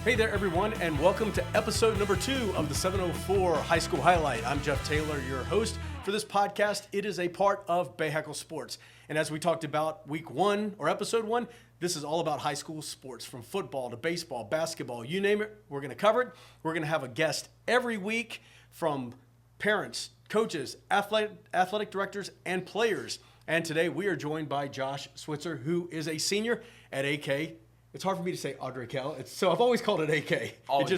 Hey there, everyone, and welcome to episode number 2 of the 704 High School Highlight. I'm Jeff Taylor, your host for this podcast. It is a part of Bay Heckle Sports. And as we talked about week 1 or episode 1, this is all about high school sports, from football to baseball, basketball, you name it. We're going to cover it. We're going to have a guest every week from parents, coaches, athletic directors, and players. And today we are joined by Josh Switzer, who is a senior at AK. It's hard for me to say Ardrey Kell, so I've always called it AK. It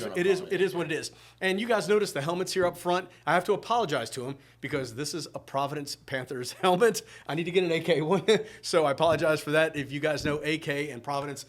is what it is. And you guys notice the helmets here up front. I have to apologize to him because this is a Providence Panthers helmet. I need to get an AK one, so I apologize for that. If you guys know, AK and Providence,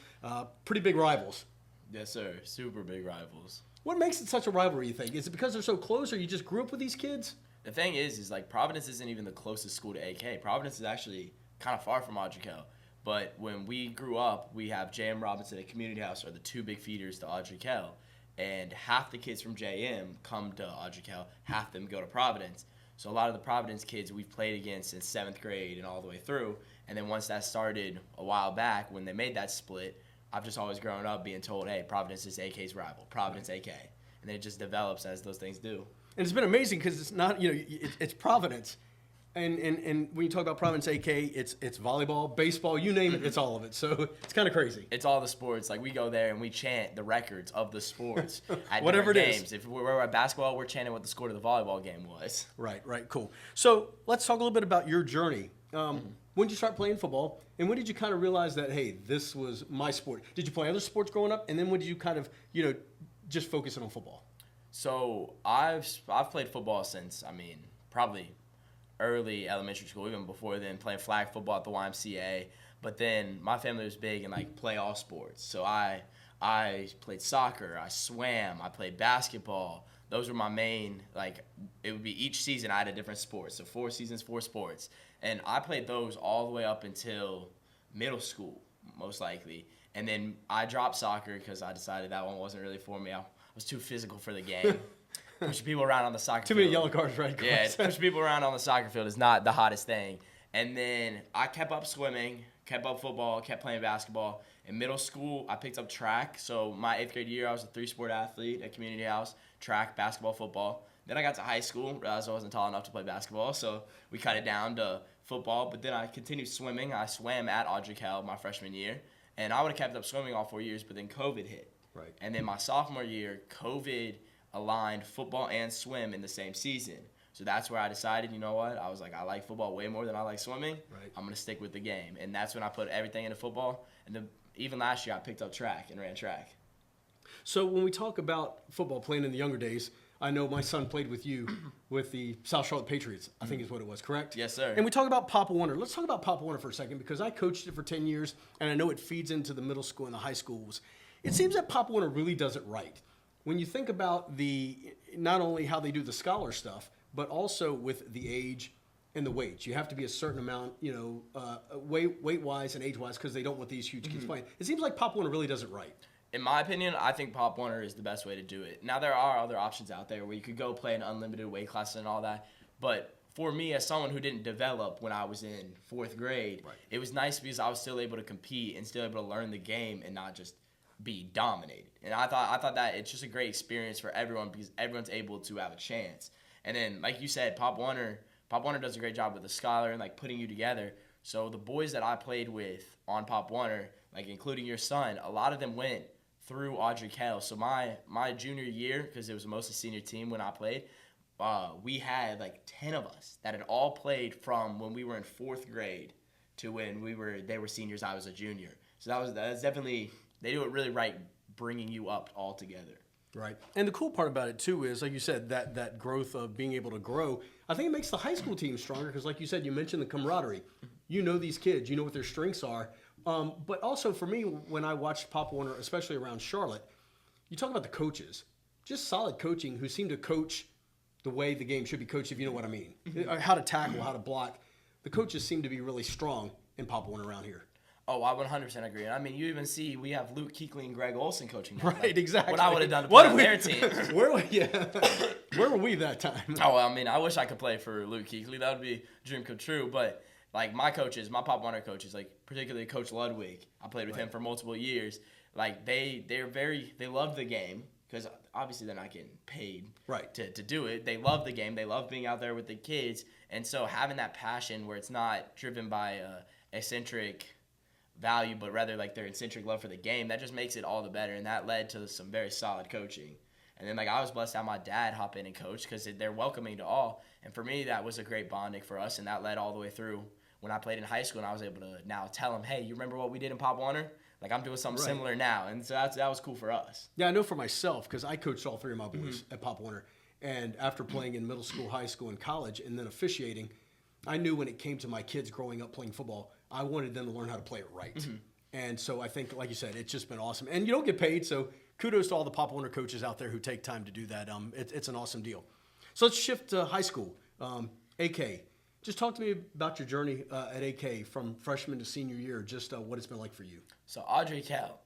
pretty big rivals. Yes, sir. Super big rivals. What makes it such a rivalry, you think? Is it because they're so close, or you just grew up with these kids? The thing is like Providence isn't even the closest school to AK. Providence is actually kind of far from Ardrey Kell. But when we grew up, we have J.M. Robinson and Community House are the two big feeders to Ardrey Kell. And half the kids from J.M. come to Ardrey Kell, half them go to Providence. So a lot of the Providence kids we've played against since 7th grade and all the way through. And then once that started a while back, when they made that split, I've just always grown up being told, hey, Providence is AK's rival, Providence AK. And then it just develops as those things do. And it's been amazing because it's not, it's Providence. And when you talk about Providence AK, it's volleyball, baseball, you name it, it's all of it. So it's kind of crazy. It's all the sports. Like, we go there and we chant the records of the sports at whatever it games. is. If we're at basketball, we're chanting what the score of the volleyball game was. Right, cool. So let's talk a little bit about your journey. When did you start playing football? And when did you kind of realize that, hey, this was my sport? Did you play other sports growing up? And then when did you kind of, just focus on football? So I've played football since, probably early elementary school, even before then, playing flag football at the YMCA. But then my family was big and play all sports. So I played soccer, I swam, I played basketball. Those were my main, it would be each season I had a different sport. So 4 seasons, 4 sports. And I played those all the way up until middle school, most likely. And then I dropped soccer because I decided that one wasn't really for me. I was too physical for the game. Pushing people around on the soccer field. Too many yellow cards, right? Yeah, pushing people around on the soccer field is not the hottest thing. And then I kept up swimming, kept up football, kept playing basketball. In middle school, I picked up track. So my 8th grade year, I was a 3-sport athlete at Community House, track, basketball, football. Then I got to high school, realized I wasn't tall enough to play basketball, so we cut it down to football. But then I continued swimming. I swam at Ardrey Kell my freshman year. And I would have kept up swimming all 4 years, but then COVID hit. Right. And then my sophomore year, COVID aligned football and swim in the same season. So that's where I decided, you know what? I was like, I like football way more than I like swimming. Right. I'm going to stick with the game. And that's when I put everything into football. And then even last year, I picked up track and ran track. So when we talk about football playing in the younger days, I know my son played with you with the South Charlotte Patriots, I think is what it was, correct? Yes, sir. And we talk about Pop Warner. Let's talk about Pop Warner for a second, because I coached it for 10 years, and I know it feeds into the middle school and the high schools. It seems that Pop Warner really does it right. When you think about not only how they do the scholar stuff, but also with the age and the weight. You have to be a certain amount, weight-wise and age-wise, because they don't want these huge kids playing. It seems like Pop Warner really does it right. In my opinion, I think Pop Warner is the best way to do it. Now, there are other options out there where you could go play an unlimited weight class and all that. But for me, as someone who didn't develop when I was in 4th grade, right, it was nice because I was still able to compete and still able to learn the game and not just be dominated. And I thought that it's just a great experience for everyone because everyone's able to have a chance. And then, like you said, Pop Warner does a great job with the scholar and putting you together. So the boys that I played with on Pop Warner, including your son, a lot of them went through Ardrey Kell. So my junior year, because it was mostly senior team when I played, we had 10 of us that had all played from when we were in 4th grade to when they were seniors. I was a junior. So that's definitely, they do it really right, bringing you up all together. Right. And the cool part about it, too, is, like you said, that growth of being able to grow. I think it makes the high school team stronger because, like you said, you mentioned the camaraderie. You know these kids. You know what their strengths are. But also, for me, when I watched Pop Warner, especially around Charlotte, you talk about the coaches. Just solid coaching who seem to coach the way the game should be coached, if you know what I mean. How to tackle, how to block. The coaches seem to be really strong in Pop Warner around here. Oh, I 100% agree. You even see we have Luke Kuechly and Greg Olson coaching now. Right, exactly. What I would have done to play on their team. Where were we that time? Oh, I wish I could play for Luke Kuechly. That would be a dream come true. But my coaches, my Pop Warner coaches, particularly Coach Ludwig, I played with him for multiple years. like they love the game because obviously they're not getting paid to do it. They love the game. They love being out there with the kids. And so having that passion where it's not driven by eccentric value, but rather like their eccentric love for the game, that just makes it all the better. And that led to some very solid coaching. And then, like, I was blessed to have my dad hop in and coach because they're welcoming to all. And for me, that was a great bonding for us, and that led all the way through when I played in high school, and I was able to now tell him, hey, you remember what we did in Pop Warner? Like, I'm doing something similar now. And so that was cool for us. Yeah, I know for myself because I coached all three of my boys at Pop Warner. And after playing in middle school, high school, and college, and then officiating, I knew when it came to my kids growing up playing football, I wanted them to learn how to play it right. And so I think, like you said, it's just been awesome. And you don't get paid, so kudos to all the Pop Warner coaches out there who take time to do that. It's an awesome deal. So let's shift to high school. AK, just talk to me about your journey at AK from freshman to senior year, just what it's been like for you. So Ardrey Kell.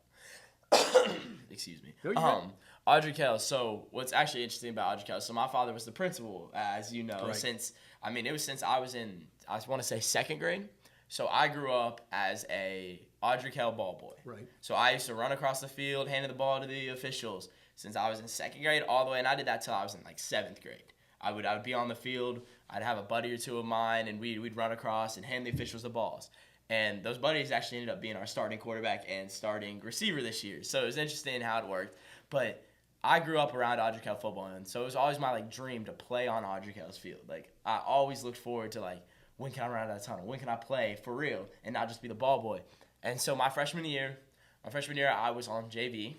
Excuse me. No, Ardrey Kell. So what's actually interesting about Ardrey Kell, so my father was the principal, as you know, since I was in, I want to say second grade. So I grew up as a Ardrey Kell ball boy. Right. So I used to run across the field, handing the ball to the officials since I was in second grade all the way, and I did that till I was in like seventh grade. I would be on the field. I'd have a buddy or two of mine, and we'd run across and hand the officials the balls. And those buddies actually ended up being our starting quarterback and starting receiver this year. So it was interesting how it worked. But I grew up around Ardrey Kell football, and so it was always my like dream to play on Ardrey Kell's field. Like I always looked forward to like, when can I run out of that tunnel? When can I play for real and not just be the ball boy? And so my freshman year, I was on JV,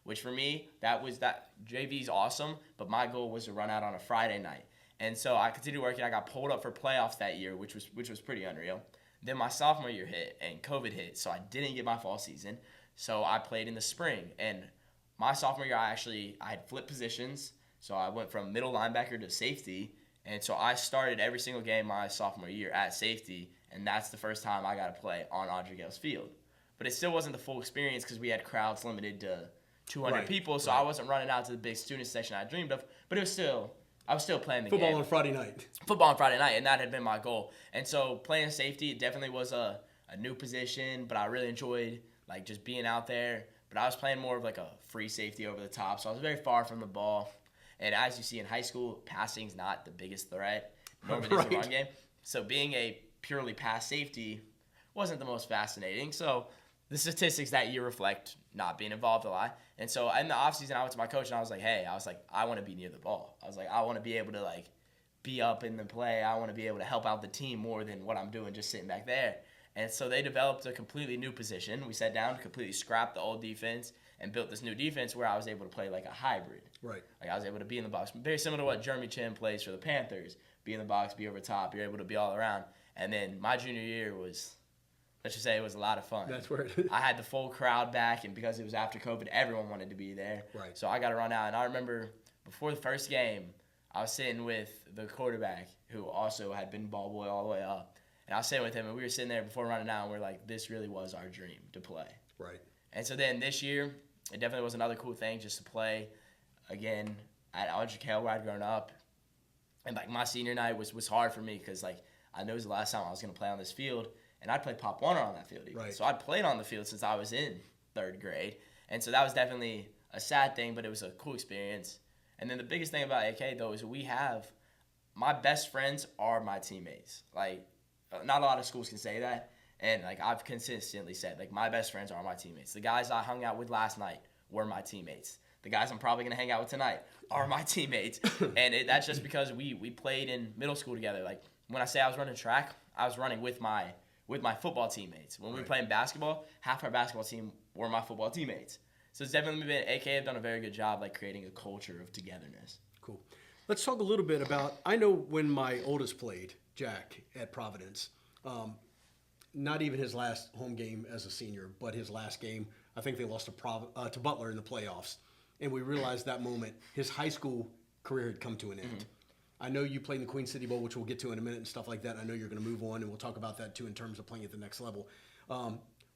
which for me, JV's awesome, but my goal was to run out on a Friday night. And so I continued working. I got pulled up for playoffs that year, which was pretty unreal. Then my sophomore year hit, and COVID hit, so I didn't get my fall season. So I played in the spring. And my sophomore year, I had flipped positions. So I went from middle linebacker to safety. And so I started every single game my sophomore year at safety, and that's the first time I got to play on Ardrey Kell's field. But it still wasn't the full experience because we had crowds limited to 200 people, so I wasn't running out to the big student section I dreamed of. But I was still playing the game. Football on Friday night. Football on Friday night, and that had been my goal. And so playing safety, it definitely was a new position, but I really enjoyed like just being out there. But I was playing more of like a free safety over the top, so I was very far from the ball. And as you see in high school, passing's not the biggest threat, nor is the run game. So being a purely pass safety wasn't the most fascinating. So the statistics that year reflect not being involved a lot. And so in the offseason, I went to my coach and I was like, hey, I want to be near the ball. I was like, I want to be able to like be up in the play. I want to be able to help out the team more than what I'm doing just sitting back there. And so they developed a completely new position. We sat down, completely scrapped the old defense, and built this new defense where I was able to play like a hybrid. Right. Like I was able to be in the box. Very similar to what Jeremy Chin plays for the Panthers. Be in the box, be over top. You're able to be all around. And then my junior year was, let's just say it was a lot of fun. That's where it is. I had the full crowd back, and because it was after COVID, everyone wanted to be there. Right. So I got to run out. And I remember before the first game, I was sitting with the quarterback who also had been ball boy all the way up. And I was sitting with him, and we were sitting there before running out, and we're like, this really was our dream to play. Right. And so then this year, it definitely was another cool thing just to play again at Ardrey Kell where I'd grown up. And like my senior night was hard for me because like I knew it was the last time I was going to play on this field, and I'd played Pop Warner on that field even. Right. So I'd played on the field since I was in third grade. And so that was definitely a sad thing, but it was a cool experience. And then the biggest thing about AK, though, is my best friends are my teammates. Like, not a lot of schools can say that. And, like, I've consistently said, like, my best friends are my teammates. The guys I hung out with last night were my teammates. The guys I'm probably going to hang out with tonight are my teammates. And that's just because we played in middle school together. Like, when I say I was running track, I was running with my football teammates. When we were playing basketball, half our basketball team were my football teammates. So it's definitely been, AK have done a very good job, like, creating a culture of togetherness. Cool. Let's talk a little bit about, I know when my oldest played, Jack, at Providence, not even his last home game as a senior, but his last game, I think they lost to Butler in the playoffs. And we realized that moment, his high school career had come to an end. I know you played in the Queen City Bowl, which we'll get to in a minute and stuff like that. I know you're going to move on, and we'll talk about that too in terms of playing at the next level.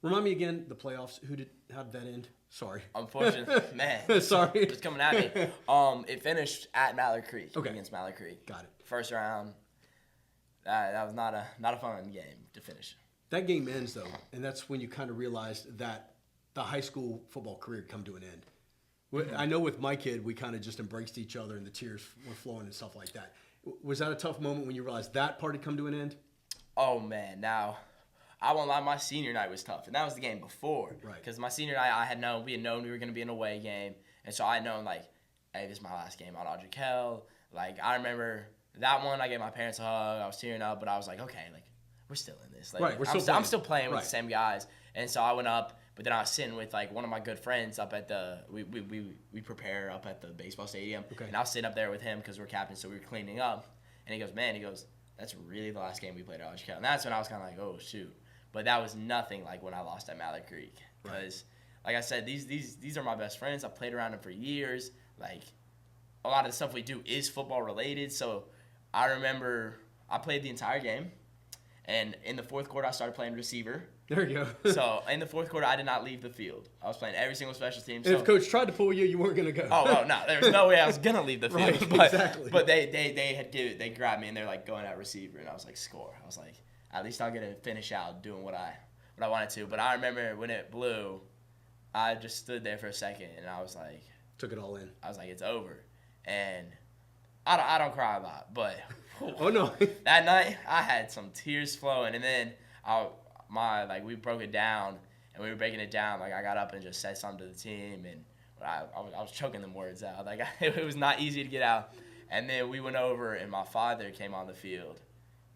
Remind me again, the playoffs, how did that end? Sorry. Unfortunately, man. Sorry. It's coming at me. It finished at Mallard Creek against Mallard Creek. Got it. First round. That was not a fun game to finish. That game ends, though, and that's when you kind of realized that the high school football career come to an end? I know with my kid, we kind of just embraced each other and the tears were flowing and stuff like that. Was that a tough moment when you realized that part had come to an end? Oh, man. Now, I won't lie, my senior night was tough. And that was the game before. Right. Because my senior night, we had known we were going to be an away game. And so I had known, like, hey, this is my last game on Ardrey Kell. Like, I remember that one, I gave my parents a hug. I was tearing up, but I was like, okay, like, we're still in this. Like, right, I'm still playing with the same guys. And so I went up, but then I was sitting with, like, one of my good friends up at we prepare up at the baseball stadium. Okay. And I was sitting up there with him because we're captains, so we were cleaning up. And he goes, that's really the last game we played at Ardrey Kell. And that's when I was kind of like, oh, shoot. But that was nothing like when I lost at Mallard Creek. Because, like I said, these are my best friends. I've played around them for years. Like, a lot of the stuff we do is football related. So I remember I played the entire game. And in the fourth quarter, I started playing receiver. There you go. So in the fourth quarter, I did not leave the field. I was playing every single special team. And if coach tried to pull you, you weren't going to go. Oh, no. There was no way I was going to leave the field. Right, but, exactly. But they grabbed me, and they're, like, going at receiver. And I was like, score. I was like, at least I'll get to finish out doing what I wanted to. But I remember when it blew, I just stood there for a second, and I was like. Took it all in. I was like, it's over. And I don't cry a lot, but. Oh, no. That night, I had some tears flowing, and then we broke it down, and we were breaking it down. Like, I got up and just said something to the team, and I was choking them words out. Like, it was not easy to get out. And then we went over, and my father came on the field.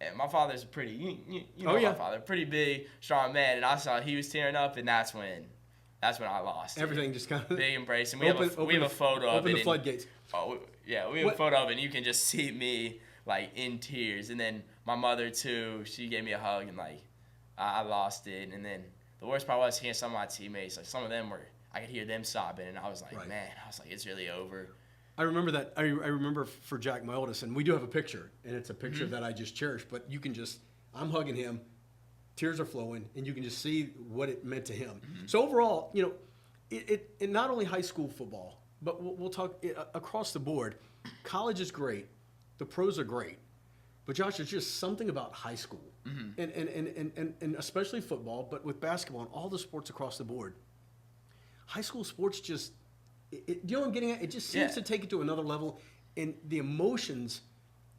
And my father's pretty, you know my father, pretty big, strong man, and I saw he was tearing up, and that's when I lost. Everything just kind of big embrace, and we have a photo of it. Open the floodgates. We have a photo of it, and you can just see me, like, in tears. And then my mother, too, she gave me a hug, and, like, I lost it. And then the worst part was hearing some of my teammates, like, some of them I could hear them sobbing, and I was like, man, it's really over. I remember that. I remember for Jack, my oldest, and we do have a picture, and it's a picture that I just cherish, but you can just, I'm hugging him, tears are flowing, and you can just see what it meant to him. Mm-hmm. So overall, you know, it not only high school football, but we'll talk across the board. College is great. The pros are great. But Josh, there's just something about high school, and especially football, but with basketball and all the sports across the board. High school sports just, do you know what I'm getting at? It just seems to take it to another level, and the emotions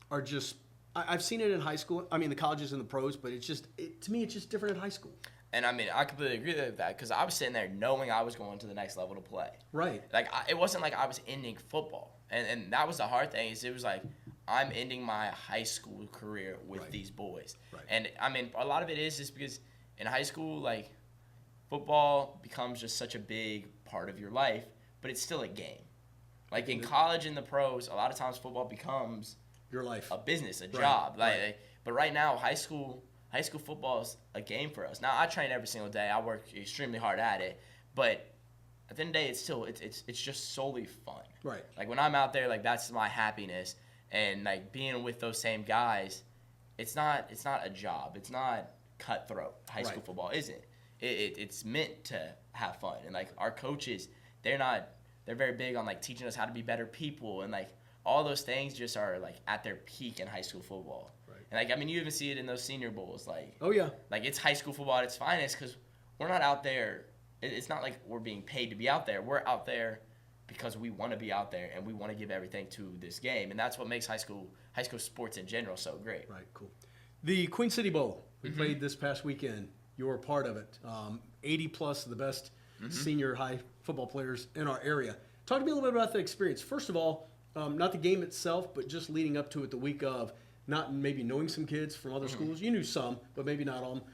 are just, I've seen it in high school. I mean, the colleges and the pros, but to me, it's just different in high school. And, I mean, I completely agree with that because I was sitting there knowing I was going to the next level to play. Right. Like, it wasn't like I was ending football. And that was the hard thing is it was like I'm ending my high school career with these boys. Right. And, I mean, a lot of it is just because in high school, like, football becomes just such a big part of your life, but it's still a game. Like, in college and the pros, a lot of times football becomes your life, a business, a job. But right now, high school football is a game for us. Now, I train every single day. I work extremely hard at it. But at the end of the day, it's still it's just solely fun. Right. Like, when I'm out there, like, that's my happiness. And, like, being with those same guys, it's not a job. It's not cutthroat. High school football isn't. It's meant to have fun. And, like, our coaches, they're very big on, like, teaching us how to be better people. And, like, all those things just are, like, at their peak in high school football. And, like, I mean, you even see it in those senior bowls. Like, like, it's high school football at its finest because we're not out there. It's not like we're being paid to be out there. We're out there because we want to be out there and we want to give everything to this game. And that's what makes high school sports in general so great. Right, cool. The Queen City Bowl, we played this past weekend. You were a part of it. 80-plus of the best senior high football players in our area. Talk to me a little bit about the experience. First of all, not the game itself, but just leading up to it the week of, not maybe knowing some kids from other schools. You knew some, but maybe not all.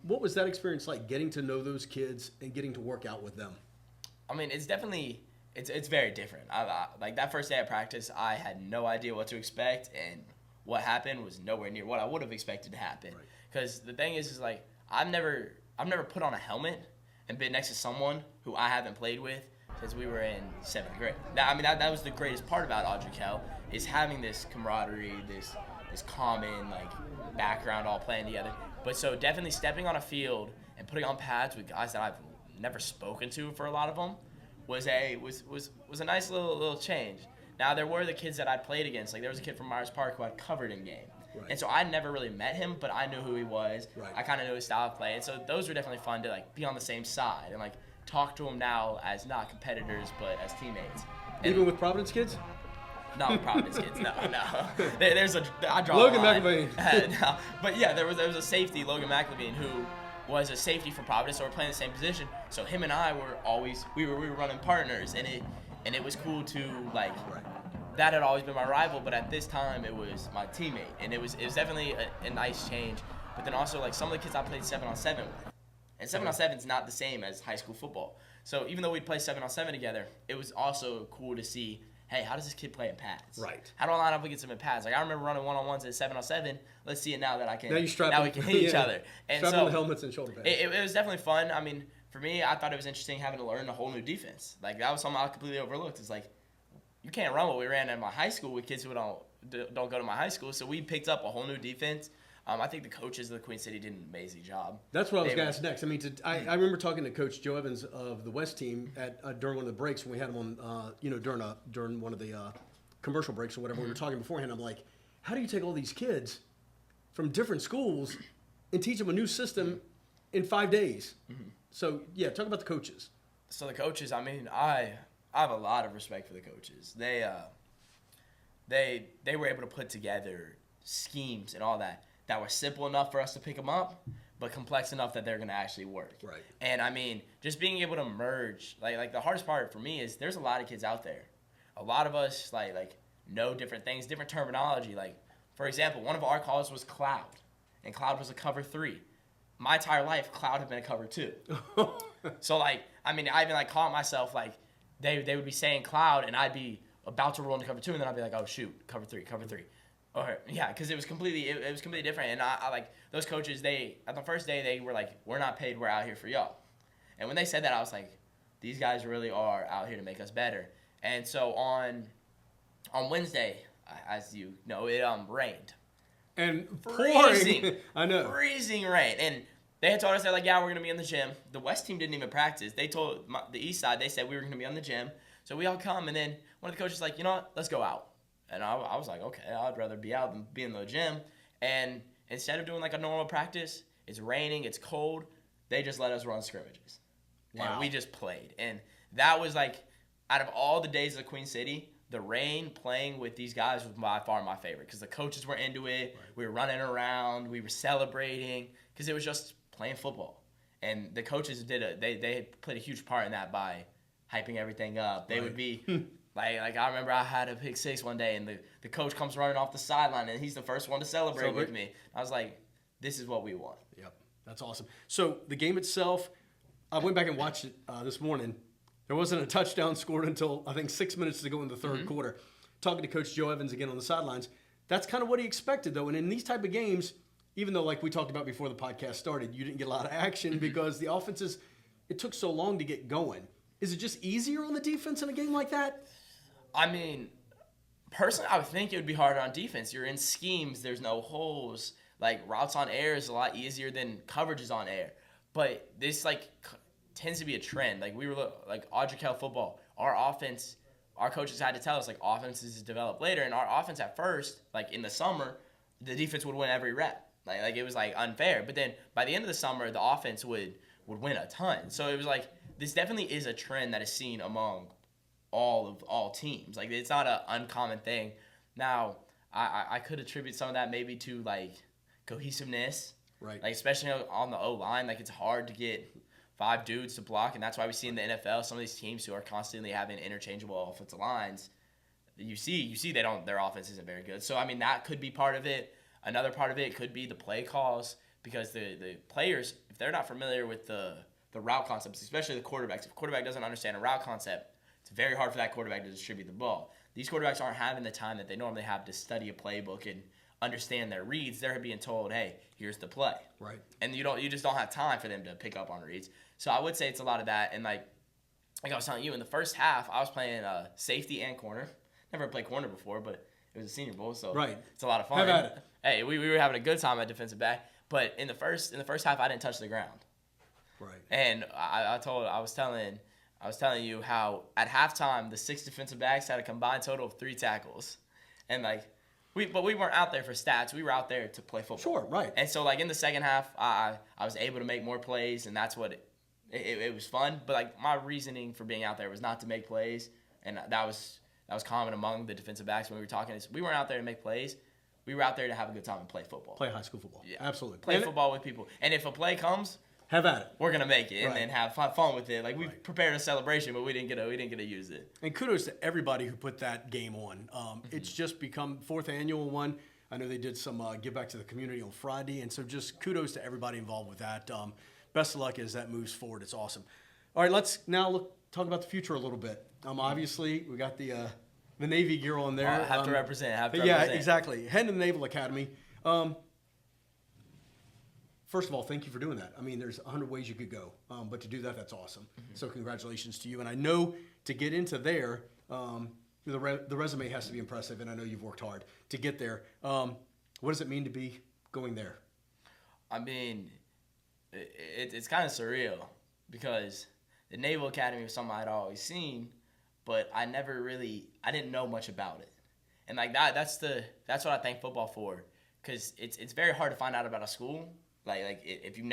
What was that experience like, getting to know those kids and getting to work out with them? I mean, it's definitely it's very different. Like, that first day of practice, I had no idea what to expect, and what happened was nowhere near what I would have expected to happen. Because the thing is like, I've never put on a helmet and been next to someone who I haven't played with since we were in 7th grade. That was the greatest part about Ardrey Kell, is having this camaraderie, this common, like, background all playing together. But so definitely stepping on a field and putting on pads with guys that I've never spoken to for a lot of them was a nice little change. Now, there were the kids that I'd played against. Like, there was a kid from Myers Park who I'd covered in game. And so I never really met him, but I knew who he was. I kind of knew his style of play. And so those were definitely fun to, like, be on the same side and, like, talk to them now as not competitors but as teammates. Even with Providence kids? Not with Providence kids, no. I draw Logan a line. McElvain. No, but yeah, there was a safety, Logan McElvain, who was a safety for Providence, so we're playing the same position. So him and I were always we were running partners, and it was cool to like. Right. That had always been my rival, but at this time it was my teammate, and it was definitely a nice change. But then also like some of the kids I played 7-on-7 with, and 7-on-7 is not the same as high school football. So even though we'd play 7-on-7 together, it was also cool to see, hey, how does this kid play in pads? Right. How do I line up against him in pads? Like I remember running 1-on-1s at 7-on-7. Let's see it now that I can. Now you strap. Now we can hit each other. And strap so on the helmets and shoulder pads. it was definitely fun. I mean, for me, I thought it was interesting having to learn a whole new defense. Like that was something I completely overlooked. It's like, you can't run what we ran in my high school with kids who don't go to my high school. So we picked up a whole new defense. I think the coaches of the Queen City did an amazing job. That's what I was going to ask next. I mean, I remember talking to Coach Joe Evans of the West team during one of the breaks when we had him on, during one of the commercial breaks or whatever. We were talking beforehand. I'm like, how do you take all these kids from different schools and teach them a new system in 5 days? Mm-hmm. So yeah, talk about the coaches. So the coaches, I mean, I have a lot of respect for the coaches. They were able to put together schemes and all that were simple enough for us to pick them up, but complex enough that they're going to actually work. Right. And I mean, just being able to merge, like the hardest part for me is there's a lot of kids out there. A lot of us like know different things, different terminology. Like for example, one of our calls was cloud, and cloud was a cover 3. My entire life, cloud had been a cover 2. So like, I mean, I even like caught myself like. They would be saying cloud, and I'd be about to roll into cover 2, and then I'd be like, oh shoot, cover 3. Or yeah, because it was completely different. And I like those coaches. At the first day they were like, we're not paid, we're out here for y'all. And when they said that, I was like, these guys really are out here to make us better. And so on Wednesday, as you know, it rained. And freezing. Pouring. I know. Freezing rain. And they had told us, they're like, yeah, we're going to be in the gym. The West team didn't even practice. They told the East side, they said we were going to be on the gym. So we all come, and then one of the coaches was like, you know what, let's go out. And I was like, okay, I'd rather be out than be in the gym. And instead of doing like a normal practice, it's raining, it's cold, they just let us run scrimmages. Wow. And we just played. And that was like, out of all the days of Queen City, the rain playing with these guys was by far my favorite because the coaches were into it. Right. We were running around. We were celebrating because it was just playing football. And the coaches they played a huge part in that by hyping everything up. They would be like I remember I had a pick 6 one day, and the coach comes running off the sideline, and he's the first one to celebrate with me. I was like, this is what we want. Yep, that's awesome. So the game itself, I went back and watched it this morning. There wasn't a touchdown scored until, I think, 6 minutes to go in the third quarter. Talking to Coach Joe Evans again on the sidelines, that's kind of what he expected, though. And in these type of games, even though, like we talked about before the podcast started, you didn't get a lot of action because the offenses, it took so long to get going. Is it just easier on the defense in a game like that? I mean, personally, I would think it would be harder on defense. You're in schemes. There's no holes. Like, routes on air is a lot easier than coverages on air. But this, like, tends to be a trend. Like, we were, like, Ardrey Kell football. Our offense, our coaches had to tell us, like, offenses develop later. And our offense at first, like, in the summer, the defense would win every rep. Like it was, like, unfair. But then by the end of the summer, the offense would win a ton. So it was, like, this definitely is a trend that is seen among all teams. Like, it's not an uncommon thing. Now, I could attribute some of that maybe to, like, cohesiveness. Right. Like, especially on the O-line. Like, it's hard to get 5 dudes to block, and that's why we see in the NFL some of these teams who are constantly having interchangeable offensive lines. You see their offense isn't very good. So, I mean, that could be part of it. Another part of it could be the play calls, because the players, if they're not familiar with the route concepts, especially the quarterbacks, if a quarterback doesn't understand a route concept, it's very hard for that quarterback to distribute the ball. These quarterbacks aren't having the time that they normally have to study a playbook and understand their reads. They're being told, hey, here's the play. Right. And you just don't have time for them to pick up on reads. So I would say it's a lot of that. And like I was telling you, in the first half, I was playing safety and corner. Never played corner before, but it was a Senior Bowl, so it's a lot of fun. How about it? Hey, we were having a good time at defensive back, but in the first half, I didn't touch the ground. Right. And I was telling you how at halftime the 6 defensive backs had a combined total of 3 tackles, and like we weren't out there for stats. We were out there to play football. Sure, right. And so like in the second half, I was able to make more plays, and that's what It was fun, but like my reasoning for being out there was not to make plays, and that was common among the defensive backs when we were talking. Is we weren't out there to make plays. We were out there to have a good time and play football. Play high school football. Yeah. Absolutely. Play football with people. And if a play comes, have at it. We're gonna make it and Right. then have fun with it. Like we prepared a celebration, but we didn't get to use it. And kudos to everybody who put that game on. It's just become 4th annual one. I know they did some give back to the community on Friday, and so just kudos to everybody involved with that. Best of luck as that moves forward. It's awesome. All right, let's now talk about the future a little bit. Obviously, we got the Navy gear on there. Have to represent. Yeah, exactly. Heading to the Naval Academy. First of all, thank you for doing that. I mean, there's 100 ways you could go, but to do that, that's awesome. So congratulations to you. And I know to get into there, the resume has to be impressive, and I know you've worked hard to get there. What does it mean to be going there? I mean, it's kind of surreal because the Naval Academy was something I'd always seen, but I didn't know much about it. And like that's what I thank football for, because it's very hard to find out about a school. Like if you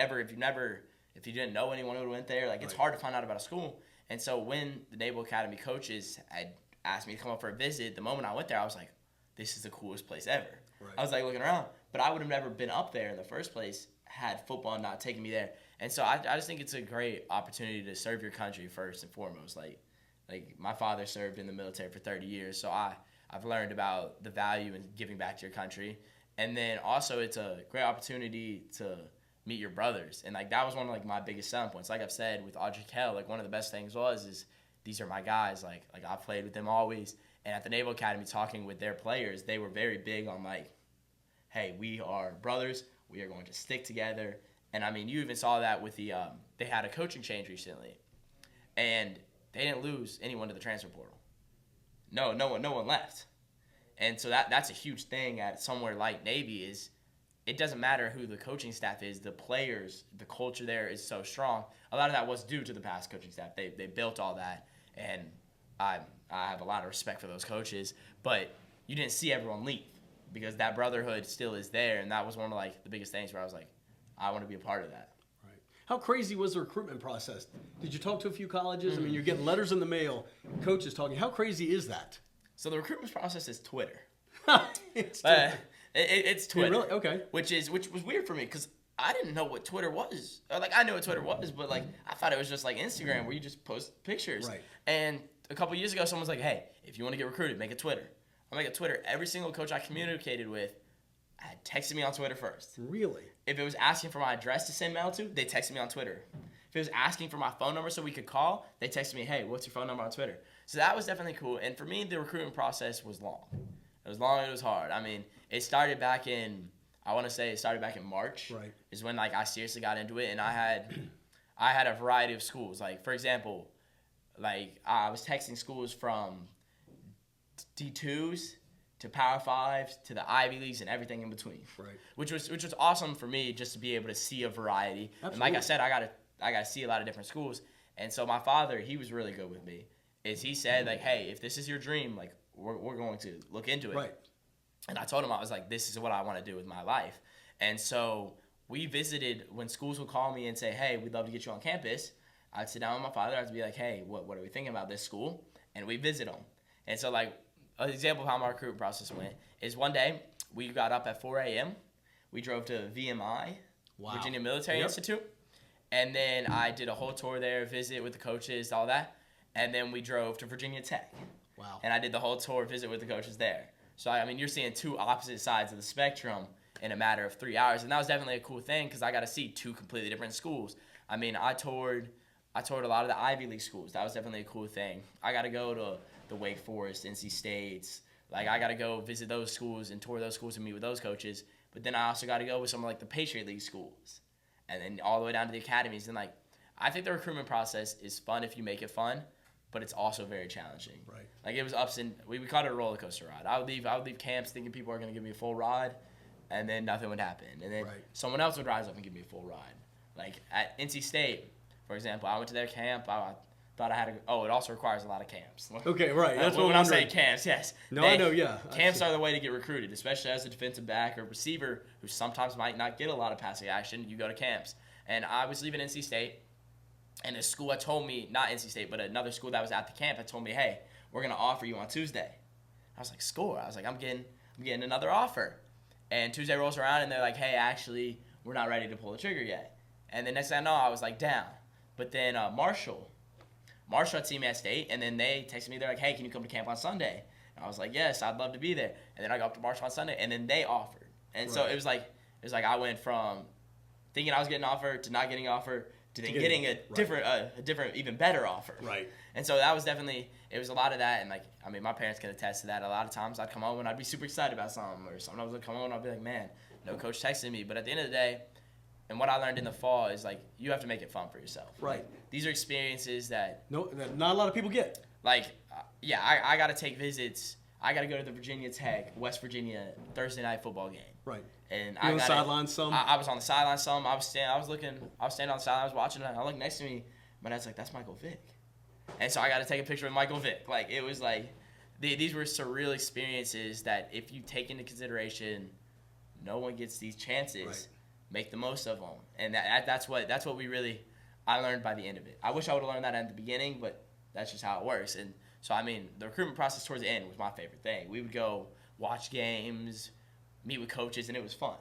didn't know anyone who went there, like it's hard to find out about a school. And so when the Naval Academy coaches had asked me to come up for a visit, the moment I went there, I was like, this is the coolest place ever. Right. I was like looking around, but I would have never been up there in the first place had football not taken me there. And so I just think it's a great opportunity to serve your country first and foremost. Like my father served in the military for 30 years, so I've learned about the value in giving back to your country. And then also it's a great opportunity to meet your brothers. And like that was one of like my biggest selling points. Like I've said with Ardrey Kell, like one of the best things is these are my guys. Like I've played with them always. And at the Naval Academy talking with their players, they were very big on like, hey, we are brothers. We are going to stick together. And I mean, you even saw that with the they had a coaching change recently. And they didn't lose anyone to the transfer portal. No one left. And so that's a huge thing at somewhere like Navy is it doesn't matter who the coaching staff is, the players, the culture there is so strong. A lot of that was due to the past coaching staff. They built all that, and I have a lot of respect for those coaches. But you didn't see everyone leave because that brotherhood still is there, and that was one of like the biggest things where I was like, I want to be a part of that. Right. How crazy was the recruitment process? Did you talk to a few colleges? I mean, you're getting letters in the mail, coaches talking. How crazy is that? So the recruitment process is Twitter. It's Twitter. It's Twitter. Really? Okay. Which was weird for me because I didn't know what Twitter was. Like I knew what Twitter was, but like I thought it was just like Instagram where you just post pictures. Right. And a couple years ago, someone was like, "Hey, if you want to get recruited, make a Twitter." I make a Twitter. Every single coach I communicated with had texted me on Twitter first. Really? If it was asking for my address to send mail to, they texted me on Twitter. If it was asking for my phone number so we could call, they texted me, "Hey, what's your phone number on Twitter?" So that was definitely cool. And for me, the recruitment process was long. It was long and it was hard. I mean, it started back in, I want to say it started back in March. Right. Is when like I seriously got into it, and I had a variety of schools. Like for example, like I was texting schools from D2s to Power 5s to the Ivy Leagues and everything in between. Right. Which was awesome for me just to be able to see a variety. Absolutely. And like I said, I got to see a lot of different schools. And so my father, he was really good with me. Is he said like, "Hey, if this is your dream, like we're going to look into it." Right. And I told him, I was like, this is what I want to do with my life. And so we visited when schools would call me and say, "Hey, we'd love to get you on campus." I'd sit down with my father. I'd be like, "Hey, what are we thinking about this school?" And we visit them. And so like an example of how my recruitment process went is one day we got up at 4 a.m. We drove to VMI, Wow. Virginia Military Institute. And then I did a whole tour there, visit with the coaches, all that. And then we drove to Virginia Tech. Wow. And I did the whole tour, visit with the coaches there. So, I mean, you're seeing two opposite sides of the spectrum in a matter of 3 hours. And that was definitely a cool thing because I got to see two completely different schools. I mean, I toured a lot of the Ivy League schools. That was definitely a cool thing. I got to go to the Wake Forest, NC States. Like, I got to go visit those schools and tour those schools and meet with those coaches. But then I also got to go with some of, like, the Patriot League schools. And then all the way down to the academies. And, like, I think the recruitment process is fun if you make it fun, but it's also very challenging. Right. Like, it was ups and we called it a roller coaster ride. I would leave camps thinking people are going to give me a full ride, and then nothing would happen. And then someone else would rise up and give me a full ride. Like, at NC State, for example, I went to their camp. I thought I had it also requires a lot of camps. Okay, right. That's when I'm saying camps, yes. No, I know, yeah. Camps are the way to get recruited, especially as a defensive back or receiver who sometimes might not get a lot of passing action. You go to camps. And I was leaving NC State, And the school had told me, not NC State, but another school that was at the camp had told me, hey, we're going to offer you on Tuesday. I was like, score. I was like, I'm getting another offer. And Tuesday rolls around, and they're like, hey, actually, we're not ready to pull the trigger yet. And the next thing I know, I was like, down. But then Marshall had seen me at State, and then they texted me. They're like, hey, can you come to camp on Sunday? And I was like, yes, I'd love to be there. And then I go up to Marshall on Sunday, and then they offered. And so it was like I went from thinking I was getting an offer to not getting an offer to then getting a different, even better offer. Right. And so that was definitely, it was a lot of that. And, like, I mean, my parents can attest to that. A lot of times I'd come home and I'd be super excited about something, or sometimes I'd come home and I'd be like, man, no coach texted me. But at the end of the day, and what I learned in the fall is, like, you have to make it fun for yourself. Right. Like, these are experiences that not a lot of people get. Like, I got to take visits. I got to go to the Virginia Tech, West Virginia Thursday night football game. Right. And you on the sideline some? I was on the sideline some. I was standing on the sideline. I was watching it. And I looked next to me. My dad's like, "That's Michael Vick," and so I got to take a picture with Michael Vick. Like, it was like these were surreal experiences that, if you take into consideration, no one gets these chances. Right. Make the most of them, and that's what I learned by the end of it. I wish I would have learned that at the beginning, but that's just how it works. And so, I mean, the recruitment process towards the end was my favorite thing. We would go watch games, meet with coaches, and it was fun.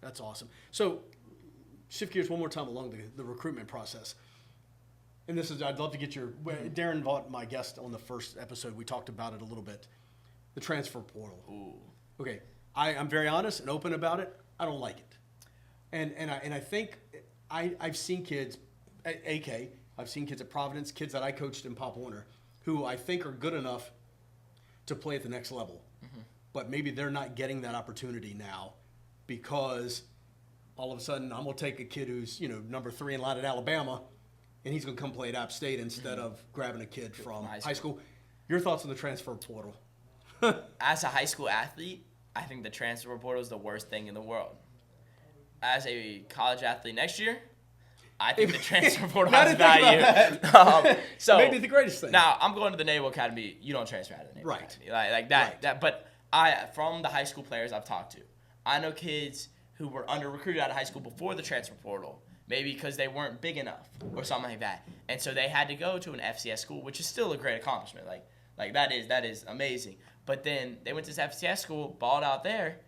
That's awesome. So, shift gears one more time along the recruitment process. And I'd love to get Darren Vaught, my guest on the first episode, we talked about it a little bit. The transfer portal. Ooh. Okay. I'm very honest and open about it. I don't like it. And I think I've seen kids at AK, I've seen kids at Providence, kids that I coached in Pop Warner, who I think are good enough to play at the next level. Mm-hmm. But maybe they're not getting that opportunity now because all of a sudden I'm going to take a kid who's, number 3 in line at Alabama, and he's going to come play at App State instead of grabbing a kid from high school. Your thoughts on the transfer portal? As a high school athlete, I think the transfer portal is the worst thing in the world. As a college athlete next year, I think the transfer portal has value. So maybe the greatest thing. Now, I'm going to the Naval Academy. You don't transfer out of the Naval Academy. Like that. Right. But from the high school players I've talked to, I know kids who were under-recruited out of high school before the transfer portal, maybe because they weren't big enough or something like that. And so they had to go to an FCS school, which is still a great accomplishment. Like that is amazing. But then they went to this FCS school, balled out there,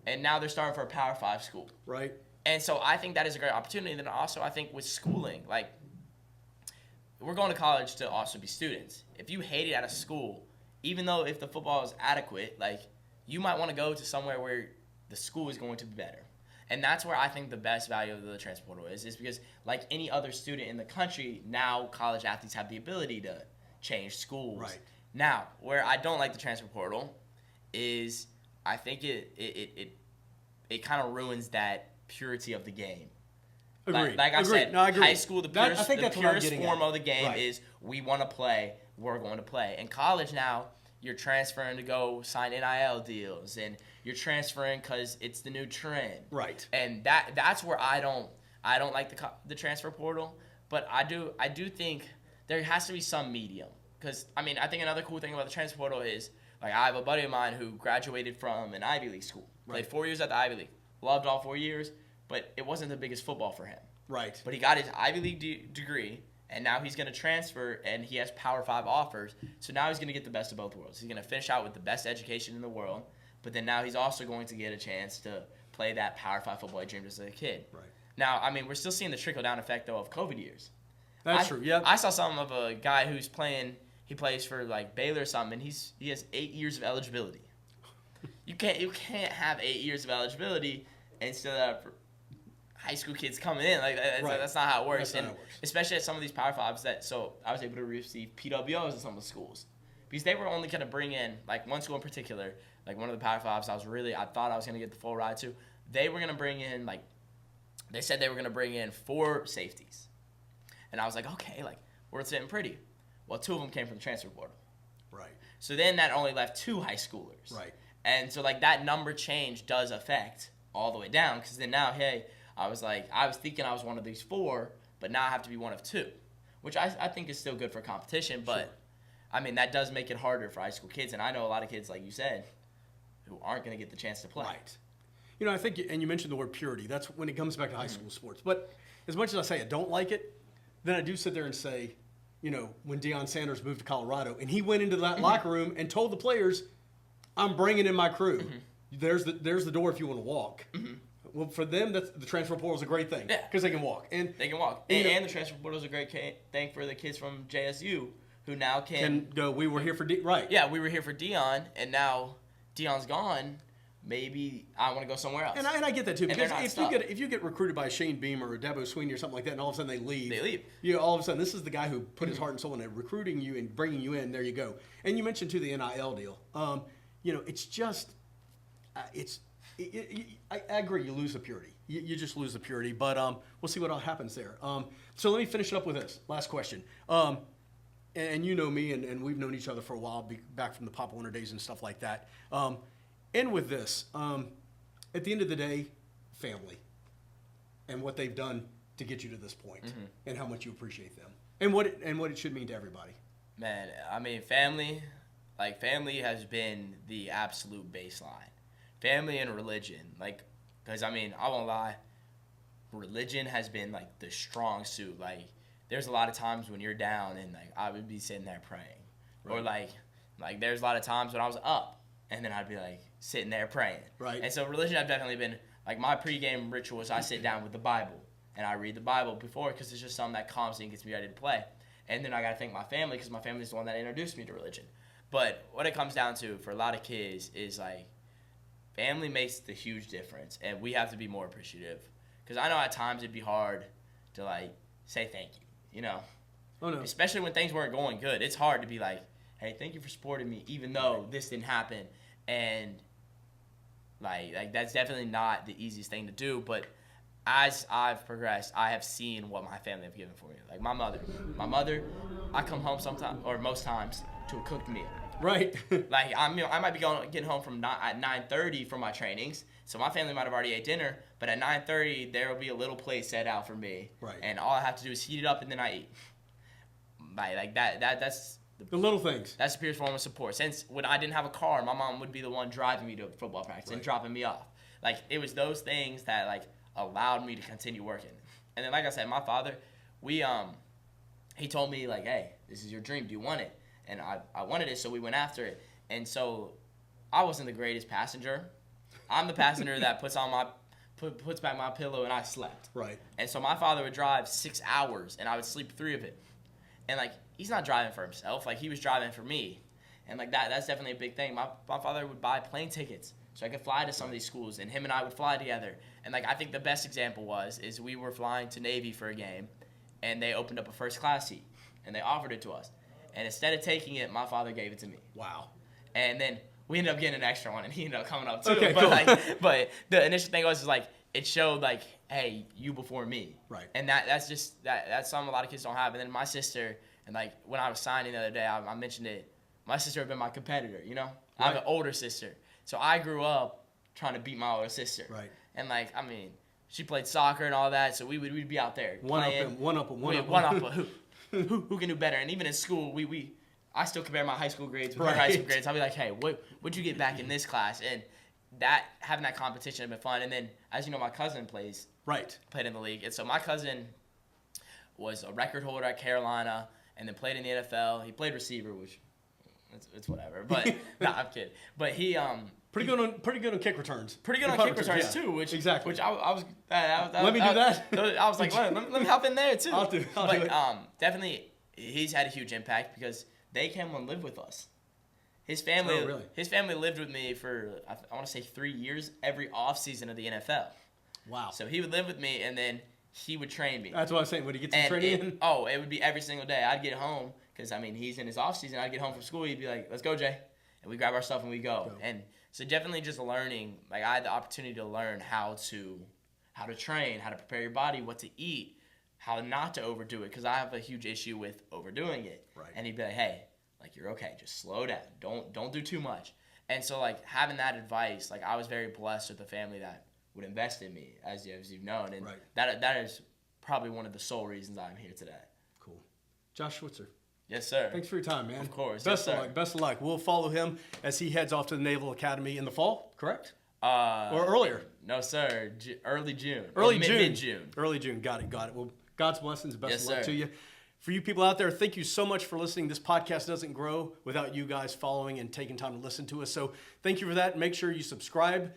and now they're starting for a Power 5 school. Right. And so I think that is a great opportunity. And then also I think with schooling, like, we're going to college to also be students. If you hate it at a school, even though if the football is adequate, like, you might want to go to somewhere where the school is going to be better. And that's where I think the best value of the transfer portal is because, like any other student in the country, now college athletes have the ability to change schools. Right. Now, where I don't like the transfer portal is I think it kind of ruins that purity of the game. Agreed. Like I said, no, I agree. high school, the purest form at. of the game is we want to play, we're going to play. In college now, you're transferring to go sign NIL deals, and you're transferring because it's the new trend. Right. And that's where I don't like the transfer portal, but I do think there has to be some medium. Because, I mean, I think another cool thing about the transfer portal is, like, I have a buddy of mine who graduated from an Ivy League school. Played 4 years at the Ivy League. Loved all 4 years, but it wasn't the biggest football for him. Right. But he got his Ivy League degree, and now he's going to transfer, and he has Power 5 offers. So now he's going to get the best of both worlds. He's going to finish out with the best education in the world, but then now he's also going to get a chance to play that Power 5 football he dreamed as a kid. Right. Now, I mean, we're still seeing the trickle-down effect, though, of COVID years. That's true, yeah. I saw something of a guy who's playing – he plays for, like, Baylor or something, and he has 8 years of eligibility. You can't have 8 years of eligibility and still have high school kids coming in. Like, that's not how it works. And especially at some of these Power 5s so I was able to receive PWOs in some of the schools. Because they were only going to bring in, like, one school in particular, like one of the Power 5s I thought I was going to get the full ride to. They were going to bring in, like, they said they were going to bring in 4 safeties. And I was like, okay, like, we're sitting pretty. Well, 2 of them came from the transfer portal. Right. So then that only left 2 high schoolers. Right. And so, like, that number change does affect all the way down because then now, hey, I was thinking I was one of these 4, but now I have to be one of 2, which I think is still good for competition. But, sure. I mean, that does make it harder for high school kids. And I know a lot of kids, like you said, who aren't going to get the chance to play. Right. I think, and you mentioned the word purity. That's when it comes back to high school sports. But as much as I say I don't like it, then I do sit there and say, when Deion Sanders moved to Colorado and he went into that locker room and told the players, I'm bringing in my crew. There's the door if you want to walk. Well, for them, the transfer portal is a great thing because they can walk. And they can walk. And the transfer portal is a great thing for the kids from JSU who now can go, we were here for right. Yeah, we were here for Deion, and now Deion's gone. Maybe I want to go somewhere else. And I get that too, because if you get recruited by Shane Beamer or Dabo Sweeney or something like that, and all of a sudden they leave. All of a sudden, this is the guy who put his heart and soul into recruiting you and bringing you in. There you go. And you mentioned too the NIL deal. It's just, I agree. You lose the purity. You just lose the purity. But we'll see what all happens there. So let me finish it up with this last question. And you know me, and we've known each other for a while, back from the Pop Warner days and stuff like that. And with this, at the end of the day, family, and what they've done to get you to this point, and how much you appreciate them, and what it should mean to everybody. Man, I mean, family has been the absolute baseline. Family and religion, because I mean, I won't lie, religion has been the strong suit. There's a lot of times when you're down, and I would be sitting there praying, right. Or there's a lot of times when I was up, and then I'd be sitting there praying. Right. And so religion has definitely been my pregame ritual is I sit down with the Bible and I read the Bible before, because it's just something that calms me and gets me ready to play. And then I got to thank my family, because my family is the one that introduced me to religion. But what it comes down to for a lot of kids is family makes the huge difference, and we have to be more appreciative. Because I know at times it'd be hard to say thank you, Oh no. Especially when things weren't going good. It's hard to be hey, thank you for supporting me, even though this didn't happen. And that's definitely not the easiest thing to do. But as I've progressed, I have seen what my family have given for me. My mother, I come home sometimes or most times to a cooked meal. Right. I might be getting home at 9:30 from my trainings, so my family might have already ate dinner. But at 9:30, there will be a little plate set out for me, right. And all I have to do is heat it up and then I eat. That's the little things. That's the purest form of support. Since when I didn't have a car, my mom would be the one driving me to football practice and dropping me off. It was those things that allowed me to continue working. And then, like I said, my father, he told me hey, this is your dream. Do you want it? And I wanted it, so we went after it. And so I wasn't the greatest passenger. I'm the passenger that puts back my pillow and I slept. Right. And so my father would drive 6 hours and I would sleep 3 of it. And he's not driving for himself. He was driving for me. And that's definitely a big thing. My father would buy plane tickets so I could fly to some of these schools, and him and I would fly together. And I think the best example is we were flying to Navy for a game, and they opened up a first class seat and they offered it to us. And instead of taking it, my father gave it to me. Wow. And then we ended up getting an extra one, and he ended up coming up too. Okay, but cool. But the initial thing was it showed hey, you before me. Right. And that's something a lot of kids don't have. And then my sister, and when I was signing the other day, I mentioned it. My sister had been my competitor. Right. I have an older sister, so I grew up trying to beat my older sister. Right. And she played soccer and all that, so we'd be out there playing. One up. Who can do better? And even in school, I still compare my high school grades with her high school grades. I'll be hey, what'd you get back in this class? And having that competition has been fun. And then, as you know, my cousin played in the league. And so my cousin was a record holder at Carolina and then played in the NFL. He played receiver, which it's whatever. But nah, I'm kidding. But he pretty good on kick returns. Pretty good on kick returns too. Which I was. Let me do that. I was let me hop in there too. I'll do it. Definitely, he's had a huge impact because they came and lived with us. His family, really? His family lived with me for I want to say 3 years every off season of the NFL. Wow. So he would live with me, and then he would train me. That's what I was saying. Would he get some training in? It would be every single day. I'd get home because he's in his off season. I'd get home from school. He'd be like, "Let's go, Jay," and we grab our stuff and we go. And so definitely just learning. I had the opportunity to learn how to train, how to prepare your body, what to eat, how not to overdo it, because I have a huge issue with overdoing it. Right. And he'd be like, "Hey, you're okay. Just slow down. Don't do too much." And so having that advice, I was very blessed with a family that would invest in me, as you've known, and that is probably one of the sole reasons I'm here today. Cool. Josh Switzer. Yes, sir. Thanks for your time, man. Of course. Best of luck. Best of luck. We'll follow him as he heads off to the Naval Academy in the fall, correct? Or earlier? No, sir. Early June. Early June. Mid-June. Early June. Got it. We'll God's blessings. Best Yes, of luck sir. to you. For you people out there, thank you so much for listening. This podcast doesn't grow without you guys following and taking time to listen to us. So thank you for that. Make sure you subscribe,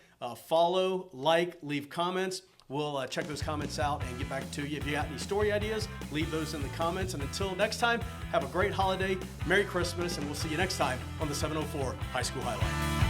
follow, like, leave comments. We'll check those comments out and get back to you. If you got any story ideas, leave those in the comments. And until next time, have a great holiday, Merry Christmas, and we'll see you next time on the 704 High School Highlight.